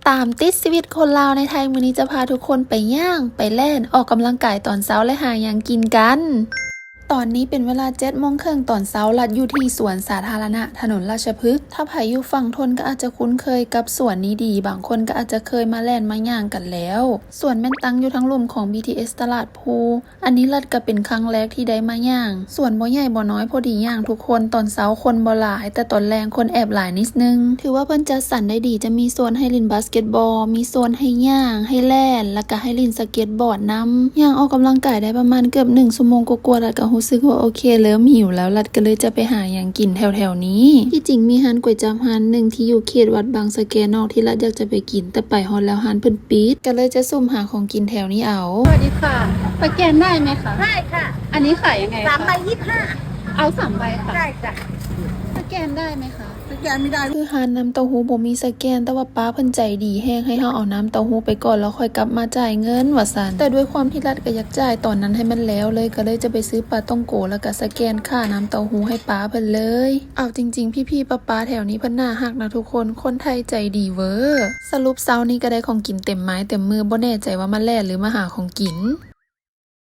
ตามติดชีวิตคนลาวในไทยมื้อนี้จะพาทุกคนไปย่างไปแล่นออกกำลังกายตอนเช้าและหาหยังกินกันตอนนี้เป็นเวลา7:30ตอนเช้าลัดอยู่ที่สวนสาธารณะถนนราชพฤกษ์ถ้าใครอยู่ฝั่งทนก็อาจจะคุ้นเคยกับสวนนี้ดีบางคนก็อาจจะเคยมาแล่นมาย่างกันแล้วสวนแม่นตั้งอยู่ทั้งลุ่มของ BTS ตลาดภูอันนี้ลัดก็เป็นครั้งแรกที่ได้มาย่างสวนบ่ใหญ่บ่น้อยพอดีย่างทุกคนตอนเช้าคนบ่หลายแต่ตอนแลงคนแอบหลายนิดนึงถือว่าเพิ่นจัดสรรได้ดีจะมีโซนให้เล่นบาสเกตบอลมีโซนให้ย่างให้แล่นแล้วก็ให้เล่นสเก็ตบอร์ดนำย่างออกกำลังกายได้ประมาณเกือบ1ชั่วโมงกว่าๆแล้วก็รู้สึกว่าโอเคเริ่มหิวแล้วลัดก็เลยจะไปหาอย่างกินแถวๆนี้ที่จริงมีร้านก๋วยจั๊บร้านหนึ่งที่อยู่เขตวัดบางสะแกนอกที่ลัดอยากจะไปกินแต่ไปฮอดแล้วร้านเพิ่นปิดก็เลยจะซุ่มหาของกินแถวนี้เอาสวัสดีค่ะสแกนได้ไหมคะได้ค่ะอันนี้ขายยังไงคะ3 ใบ 25เอา3 ใบค่ะได้จ้ะสแกนได้ไหมคะสแกนไม่ได้คือหาน้ำเต้าหู้บ่มีสแกนแต่ว่าป้าเพิ่นใจดีแฮงให้เฮาเอาน้ำเต้าหู้ไปก่อนแล้วค่อยกลับมาจ่ายเงินว่าซั่นแต่ด้วยความที่รัฐก็อยากจ่ายตอนนั้นให้มันแล้วเลยก็เลยจะไปซื้อปลาต้องโกแล้วก็สแกนค่าน้ำเต้าหู้ให้ป้าเพิ่นเลยเอาจริงๆพี่ๆป้าๆแถวนี้เพิ่นน่ารักนะทุกคนคนไทยใจดีเวอร์สรุปเช้านี้ก็ได้ของกินเต็มไม้เต็มมือบ่แน่ใจว่ามาแล่หรือมาหาของกิน